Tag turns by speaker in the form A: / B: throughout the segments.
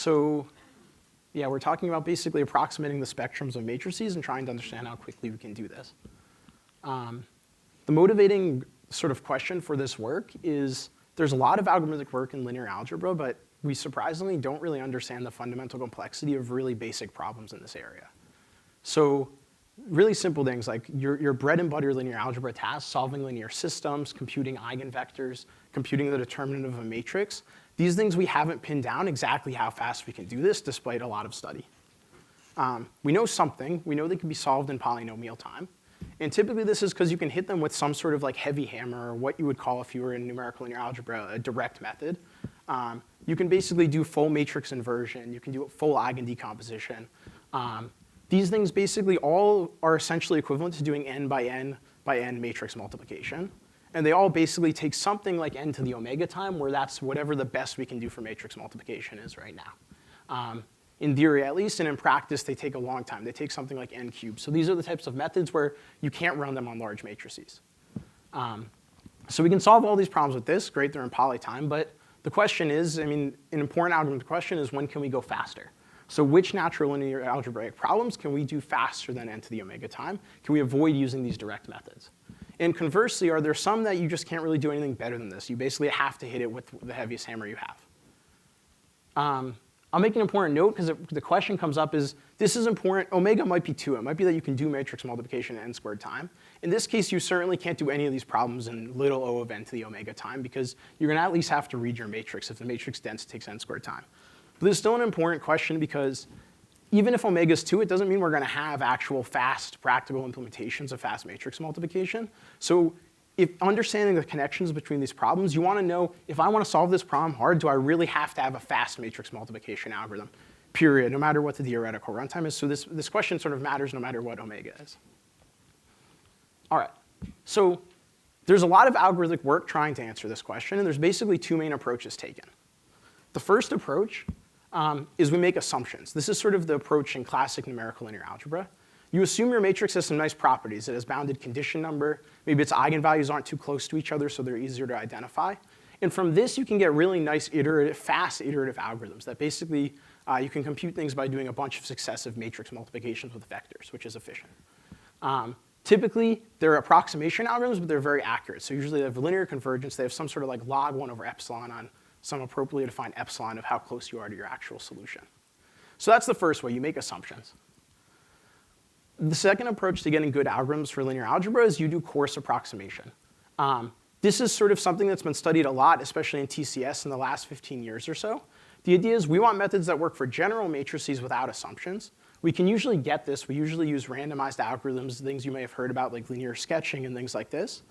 A: So yeah, we're talking about basically approximating the spectrums of matrices and trying to understand how quickly we can do this. The motivating sort of question for this work is there's a lot of algorithmic work in linear algebra, but we surprisingly don't really understand the fundamental complexity of really basic problems in this area. So really simple things like your bread and butter linear algebra tasks, solving linear systems, computing eigenvectors, computing the determinant of a matrix. These things we haven't pinned down exactly how fast we can do this despite a lot of study. We know something. We know they can be solved in polynomial time. And typically this is because you can hit them with some sort of like heavy hammer, or what you would call if you were in numerical linear algebra, a direct method. You can basically do full matrix inversion. You can do full eigendecomposition. These things basically all are essentially equivalent to doing n by n by n matrix multiplication. And they all basically take something like n to the omega time, where that's whatever the best we can do for matrix multiplication is right now. In theory, at least, and in practice, they take a long time. They take something like n cubed. So these are the types of methods where you can't run them on large matrices. So we can solve all these problems with this. Great, they're in poly time. But the question is, I mean, an important algorithmic question is, when can we go faster? So which natural linear algebraic problems can we do faster than n to the omega time? Can we avoid using these direct methods? And conversely, are there some that you just can't really do anything better than this? You basically have to hit it with the heaviest hammer you have. I'll make an important note, because the question comes up is, this is important. Omega might be 2. It might be that you can do matrix multiplication at n squared time. In this case, you certainly can't do any of these problems in little o of n to the omega time, because you're going to at least have to read your matrix if the matrix dense takes n squared time. But this is still an important question, because even if omega is 2, it doesn't mean we're going to have actual fast practical implementations of fast matrix multiplication. So if understanding the connections between these problems, you want to know, if I want to solve this problem hard, do I really have to have a fast matrix multiplication algorithm, period, no matter what the theoretical runtime is? So this question sort of matters no matter what omega is. All right, so there's a lot of algorithmic work trying to answer this question, and there's basically 2 main approaches taken. The first approach is we make assumptions. This is sort of the approach in classic numerical linear algebra. You assume your matrix has some nice properties. It has bounded condition number. Maybe its eigenvalues aren't too close to each other, so they're easier to identify. And from this, you can get really nice fast iterative algorithms that basically you can compute things by doing a bunch of successive matrix multiplications with vectors, which is efficient. Typically, they're approximation algorithms, but they're very accurate. So usually they have linear convergence. They have some sort of like log 1 over epsilon on some appropriately defined epsilon of how close you are to your actual solution. So that's the first way. You make assumptions. The second approach to getting good algorithms for linear algebra is you do coarse approximation. This is sort of something that's been studied a lot, especially in TCS in the last 15 years or so. The idea is we want methods that work for general matrices without assumptions. We can usually get this. We usually use randomized algorithms, things you may have heard about like linear sketching and things like this.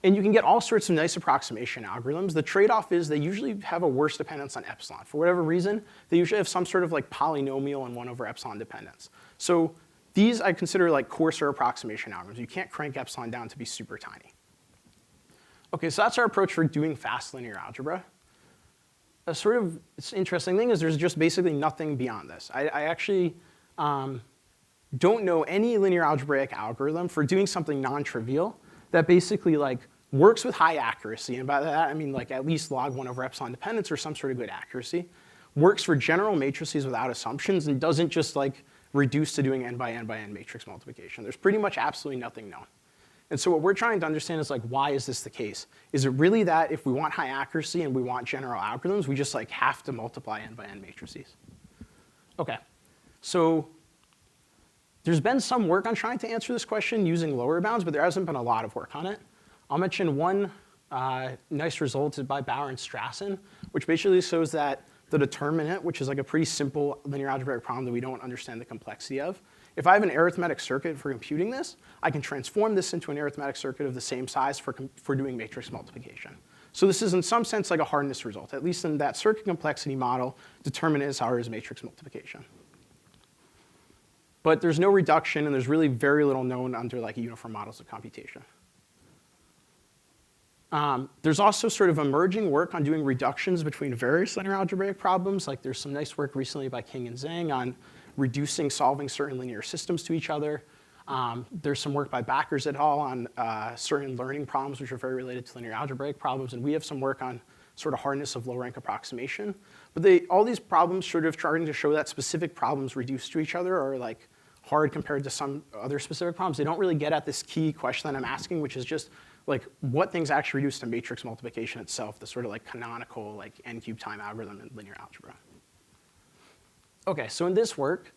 A: And you can get all sorts of nice approximation algorithms. The trade-off is they usually have a worse dependence on epsilon. For whatever reason, they usually have some sort of like polynomial and 1 over epsilon dependence. So these I consider like coarser approximation algorithms. You can't crank epsilon down to be super tiny. OK, so that's our approach for doing fast linear algebra. A sort of interesting thing is there's just basically nothing beyond this. I actually don't know any linear algebraic algorithm for doing something non-trivial that basically like works with high accuracy. And by that, I mean like at least log 1 over epsilon dependence or some sort of good accuracy. Works for general matrices without assumptions and doesn't just like reduce to doing n by n by n matrix multiplication. There's pretty much absolutely nothing known. And so what we're trying to understand is like, why is this the case? Is it really that if we want high accuracy and we want general algorithms, we just like have to multiply n by n matrices? OK, so there's been some work on trying to answer this question using lower bounds, but there hasn't been a lot of work on it. I'll mention one nice result is by Bauer and Strassen, which basically shows that the determinant, which is like a pretty simple linear algebraic problem that we don't understand the complexity of. If I have an arithmetic circuit for computing this, I can transform this into an arithmetic circuit of the same size for doing matrix multiplication. So this is in some sense like a hardness result. At least in that circuit complexity model, determinant is hard as matrix multiplication. But there's no reduction, and there's really very little known under like uniform models of computation. There's also sort of emerging work on doing reductions between various linear algebraic problems. Like there's some nice work recently by King and Zhang on solving certain linear systems to each other. There's some work by Backers et al. On certain learning problems which are very related to linear algebraic problems. And we have some work on sort of hardness of low-rank approximation. But all these problems sort of trying to show that specific problems reduced to each other are like hard compared to some other specific problems. They don't really get at this key question that I'm asking, which is just like what things actually reduce to matrix multiplication itself, the sort of like canonical like n-cube time algorithm in linear algebra. Okay, so in this work,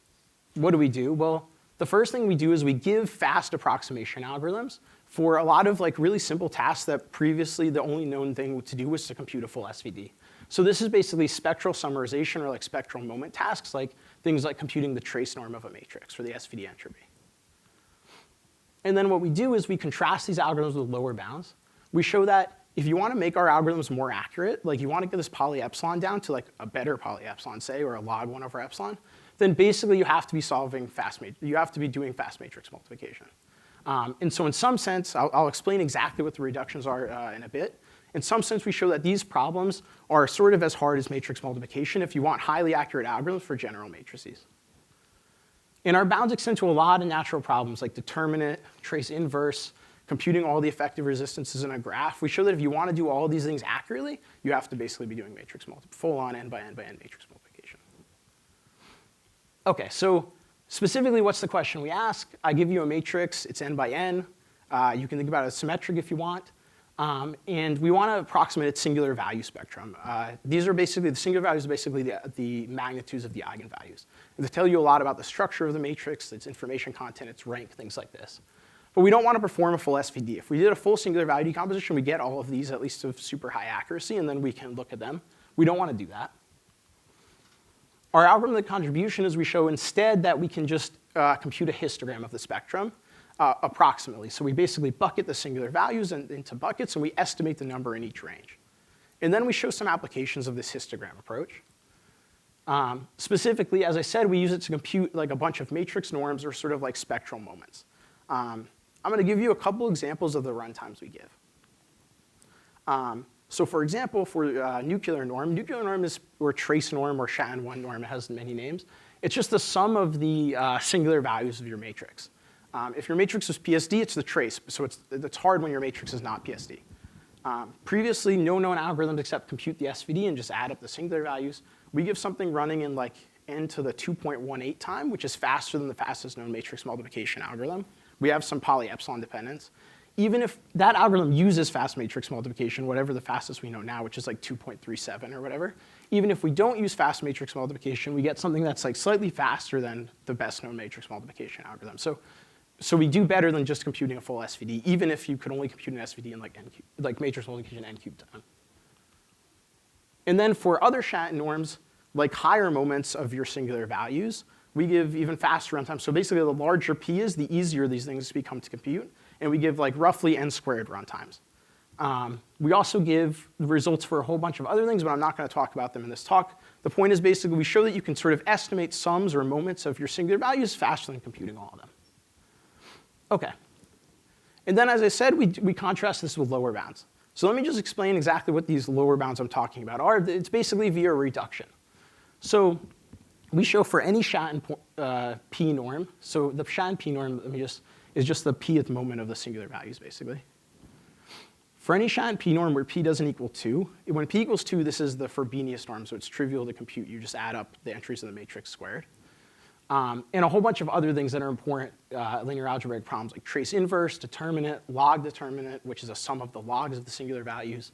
A: what do we do? Well, the first thing we do is we give fast approximation algorithms for a lot of like really simple tasks that previously the only known thing to do was to compute a full SVD. So this is basically spectral summarization or like spectral moment tasks, like things like computing the trace norm of a matrix or the SVD entropy. And then what we do is we contrast these algorithms with lower bounds. We show that if you want to make our algorithms more accurate, like you want to get this poly epsilon down to like a better poly epsilon, say, or a log 1 over epsilon, then basically you have to be solving you have to be doing fast matrix multiplication. And so in some sense, I'll explain exactly what the reductions are in a bit. In some sense, we show that these problems are sort of as hard as matrix multiplication if you want highly accurate algorithms for general matrices. And our bounds extend to a lot of natural problems like determinant, trace inverse, computing all the effective resistances in a graph. We show that if you want to do all of these things accurately, you have to basically be doing matrix full-on n by n by n matrix multiplication. Okay, so specifically, what's the question we ask? I give you a matrix. It's n by n. You can think about it as symmetric if you want. And we want to approximate its singular value spectrum. These are basically, the singular values are basically the magnitudes of the eigenvalues. And they tell you a lot about the structure of the matrix, its information content, its rank, things like this. But we don't want to perform a full SVD. If we did a full singular value decomposition, we get all of these at least to super high accuracy, and then we can look at them. We don't want to do that. Our algorithmic contribution is we show instead that we can just compute a histogram of the spectrum. Approximately. So we basically bucket the singular values into buckets, and we estimate the number in each range. And then we show some applications of this histogram approach. Specifically, as I said, we use it to compute like a bunch of matrix norms or sort of like spectral moments. I'm going to give you a couple examples of the runtimes we give. So for example, for nuclear norm is, or trace norm, or Shannon-1 norm, it has many names. It's just the sum of the singular values of your matrix. If your matrix was PSD, it's the trace, so it's hard when your matrix is not PSD. Previously, no known algorithms except compute the SVD and just add up the singular values. We give something running in like n to the 2.18 time, which is faster than the fastest known matrix multiplication algorithm. We have some poly epsilon dependence. Even if that algorithm uses fast matrix multiplication, whatever the fastest we know now, which is like 2.37 or whatever, even if we don't use fast matrix multiplication, we get something that's like slightly faster than the best known matrix multiplication algorithm. So we do better than just computing a full SVD, even if you could only compute an SVD in like matrix multiplication n-cube time. And then for other Shannon norms, like higher moments of your singular values, we give even faster runtime. So basically, the larger p is, the easier these things become to compute. And we give like roughly n squared runtimes. We also give the results for a whole bunch of other things, but I'm not going to talk about them in this talk. The point is basically we show that you can sort of estimate sums or moments of your singular values faster than computing all of them. Okay. And then, as I said, we contrast this with lower bounds. So let me just explain exactly what these lower bounds I'm talking about are. It's basically via reduction. So we show for any Shannon p norm, so the Shannon p norm is just the pth moment of the singular values, basically. For any Shannon p norm where p doesn't equal 2, when p equals 2, this is the Frobenius norm, so it's trivial to compute. You just add up the entries in the matrix squared. And a whole bunch of other things that are important linear algebraic problems like trace inverse, determinant, log determinant, which is a sum of the logs of the singular values,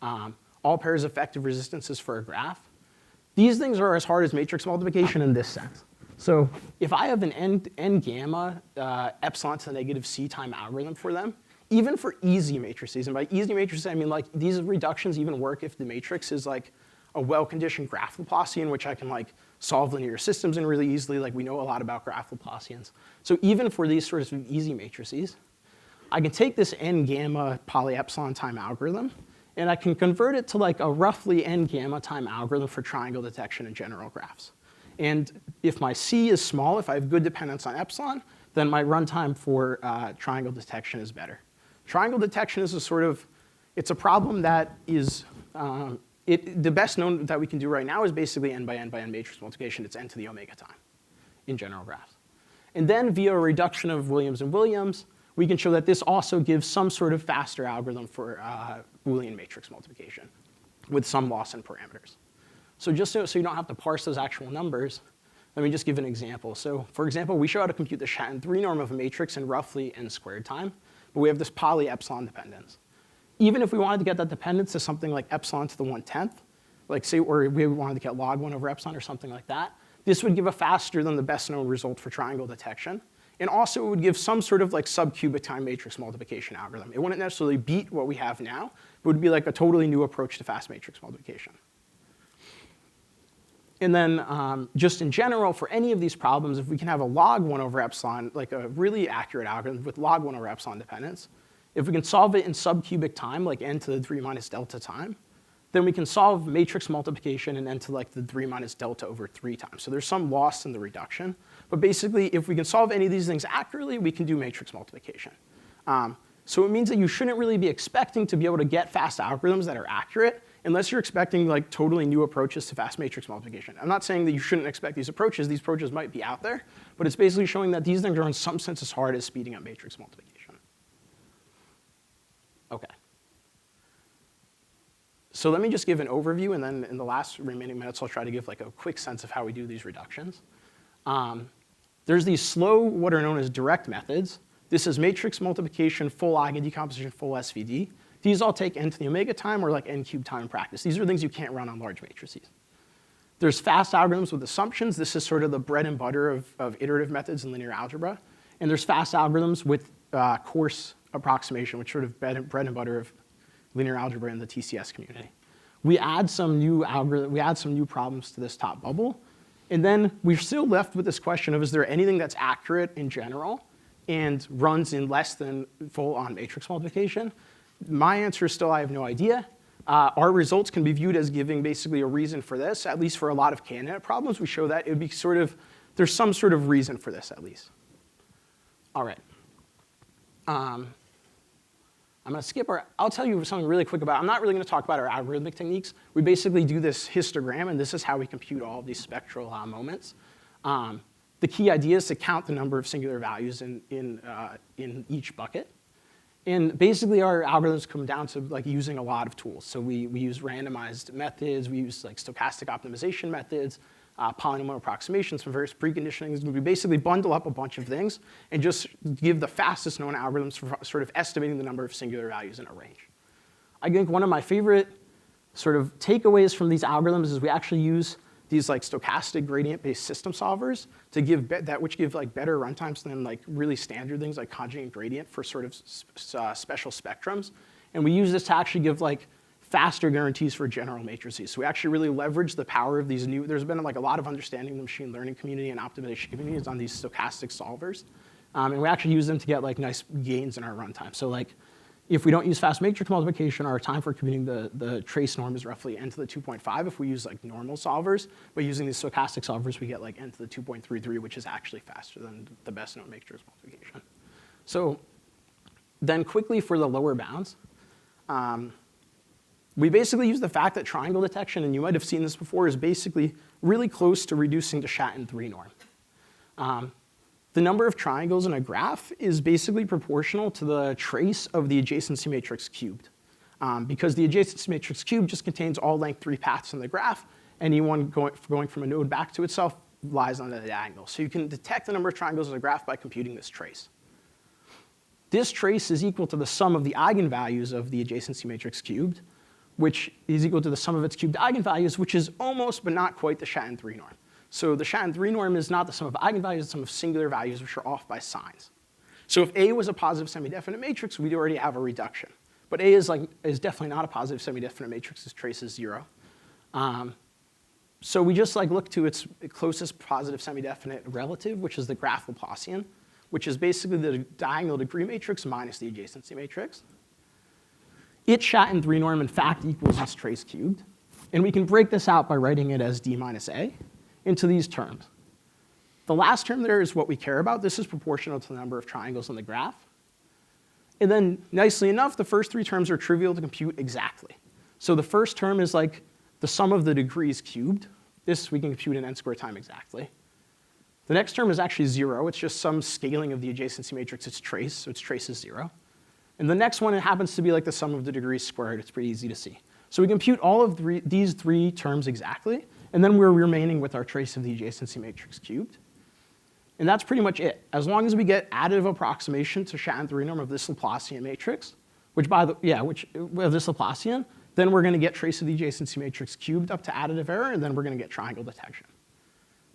A: all pairs of effective resistances for a graph. These things are as hard as matrix multiplication in this sense. So if I have an n gamma epsilon to the negative c time algorithm for them, even for easy matrices, and by easy matrices I mean like these reductions even work if the matrix is like a well-conditioned graph Laplacian, which I can like solve linear systems in really easily. Like we know a lot about graph Laplacians. So even for these sorts of easy matrices, I can take this n gamma poly epsilon time algorithm, and I can convert it to like a roughly n gamma time algorithm for triangle detection in general graphs. And if my c is small, if I have good dependence on epsilon, then my runtime for triangle detection is better. Triangle detection is a sort of, it's a problem that is, the best known that we can do right now is basically n by n by n matrix multiplication. It's n to the omega time in general graphs. And then via a reduction of Williams and Williams, we can show that this also gives some sort of faster algorithm for Boolean matrix multiplication. with some loss in parameters. So just so you don't have to parse those actual numbers, let me just give an example. So for example, we show how to compute the Shatton-3 norm of a matrix in roughly n squared time, but we have this poly epsilon dependence. Even if we wanted to get that dependence to something like epsilon to the 1/10, like say, or we wanted to get log 1 over epsilon or something like that, this would give a faster than the best known result for triangle detection. And also it would give some sort of like subcubic time matrix multiplication algorithm. It wouldn't necessarily beat what we have now, but it would be like a totally new approach to fast matrix multiplication. And then just in general, for any of these problems, if we can have a log 1 over epsilon, like a really accurate algorithm with log 1 over epsilon dependence, if we can solve it in subcubic time, like n to the 3 minus delta time, then we can solve matrix multiplication in n to like the 3 minus delta over 3 times. So there's some loss in the reduction. But basically, if we can solve any of these things accurately, we can do matrix multiplication. So it means that you shouldn't really be expecting to be able to get fast algorithms that are accurate unless you're expecting like totally new approaches to fast matrix multiplication. I'm not saying that you shouldn't expect these approaches. These approaches might be out there, but it's basically showing that these things are in some sense as hard as speeding up matrix multiplication. Okay. So let me just give an overview, and then in the last remaining minutes, I'll try to give like a quick sense of how we do these reductions. There's these slow, what are known as direct methods. This is matrix multiplication, full eigendecomposition, full SVD. These all take n to the omega time or like n cubed time in practice. These are things you can't run on large matrices. There's fast algorithms with assumptions. This is sort of the bread and butter of iterative methods in linear algebra. And there's fast algorithms with coarse approximation, which sort of bread and butter of linear algebra in the TCS community. We add some new problems to this top bubble. And then we're still left with this question of, is there anything that's accurate in general and runs in less than full on matrix multiplication? My answer is still, I have no idea. Our results can be viewed as giving basically a reason for this, at least for a lot of candidate problems. We show that it would be sort of, there's some sort of reason for this at least. All right. I'm going to skip, or I'll tell you something really quick about, I'm not really going to talk about our algorithmic techniques. We basically do this histogram, and this is how we compute all of these spectral moments. The key idea is to count the number of singular values in each bucket. And basically, our algorithms come down to like using a lot of tools. So we use randomized methods, we use like stochastic optimization methods, polynomial approximations from various preconditionings. We basically bundle up a bunch of things and just give the fastest known algorithms for sort of estimating the number of singular values in a range. I think one of my favorite sort of takeaways from these algorithms is we actually use these like stochastic gradient-based system solvers to give which give like better runtimes than like really standard things like conjugate gradient for sort of special spectrums. And we use this to actually give like faster guarantees for general matrices. So we actually really leverage the power of these new, there's been like a lot of understanding in the machine learning community and optimization communities on these stochastic solvers. And we actually use them to get like nice gains in our runtime. So like if we don't use fast matrix multiplication, our time for computing the trace norm is roughly n to the 2.5 if we use like normal solvers. But using these stochastic solvers, we get like n to the 2.33, which is actually faster than the best known matrix multiplication. So then quickly for the lower bounds, we basically use the fact that triangle detection, and you might have seen this before, is basically really close to reducing the Shatton-3 norm. The number of triangles in a graph is basically proportional to the trace of the adjacency matrix cubed. Because the adjacency matrix cubed just contains all length 3 paths in the graph, any one going from a node back to itself lies on the diagonal. So you can detect the number of triangles in a graph by computing this trace. This trace is equal to the sum of the eigenvalues of the adjacency matrix cubed, which is equal to the sum of its cubed eigenvalues, which is almost but not quite the Shatton-3 norm. So the Shatton-3 norm is not the sum of eigenvalues, it's the sum of singular values, which are off by signs. So if A was a positive semi-definite matrix, we'd already have a reduction. But A is definitely not a positive semi-definite matrix. Its trace is 0. So we just like look to its closest positive semi-definite relative, which is the graph Laplacian, which is basically the diagonal degree matrix minus the adjacency matrix. Its Shatton-3 norm, in fact, equals its trace cubed. And we can break this out by writing it as d minus a into these terms. The last term there is what we care about. This is proportional to the number of triangles in the graph. And then, nicely enough, the first 3 terms are trivial to compute exactly. So the first term is like the sum of the degrees cubed. This we can compute in n squared time exactly. The next term is actually 0. It's just some scaling of the adjacency matrix, its trace, so its trace is 0. And the next one, it happens to be like the sum of the degrees squared. It's pretty easy to see. So we compute all of these three terms exactly, and then we're remaining with our trace of the adjacency matrix cubed. And that's pretty much it. As long as we get additive approximation to Shannon 3 norm of this Laplacian matrix, of this Laplacian, then we're going to get trace of the adjacency matrix cubed up to additive error, and then we're going to get triangle detection.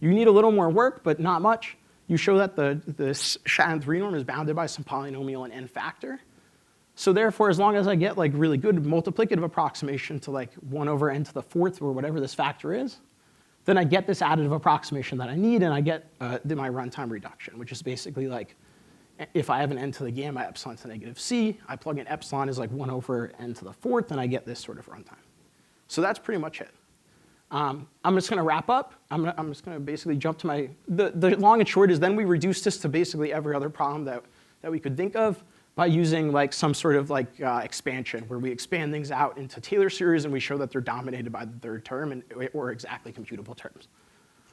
A: You need a little more work, but not much. You show that the Shannon 3 norm is bounded by some polynomial and n factor. So therefore, as long as I get like really good multiplicative approximation to like 1 over n to the fourth or whatever this factor is, then I get this additive approximation that I need, and I get my runtime reduction, which is basically like if I have an n to the gamma epsilon to negative c, I plug in epsilon as like 1 over n to the fourth, and I get this sort of runtime. So that's pretty much it. I'm just going to wrap up. I'm just going to basically jump to the long and short is then we reduce this to basically every other problem that we could think of by using like some sort of like expansion where we expand things out into Taylor series and we show that they're dominated by the third term or exactly computable terms.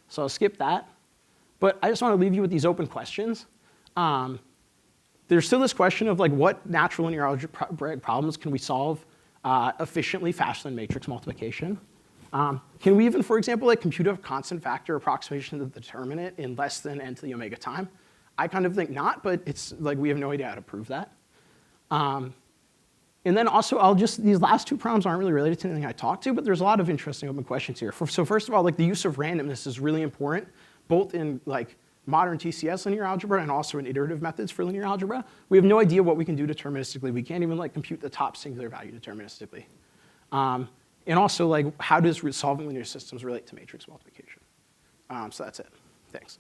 A: So I'll skip that. But I just want to leave you with these open questions. There's still this question of like what natural linear algebraic problems can we solve efficiently faster than matrix multiplication? Can we even, for example, like compute a constant factor approximation of the determinant in less than n to the omega time? I kind of think not, but it's like we have no idea how to prove that. And then also, these last two problems aren't really related to anything I talked to, but there's a lot of interesting open questions here. So first of all, like the use of randomness is really important, both in like modern TCS linear algebra and also in iterative methods for linear algebra. We have no idea what we can do deterministically. We can't even like compute the top singular value deterministically. And also, like, how does solving linear systems relate to matrix multiplication? So that's it. Thanks.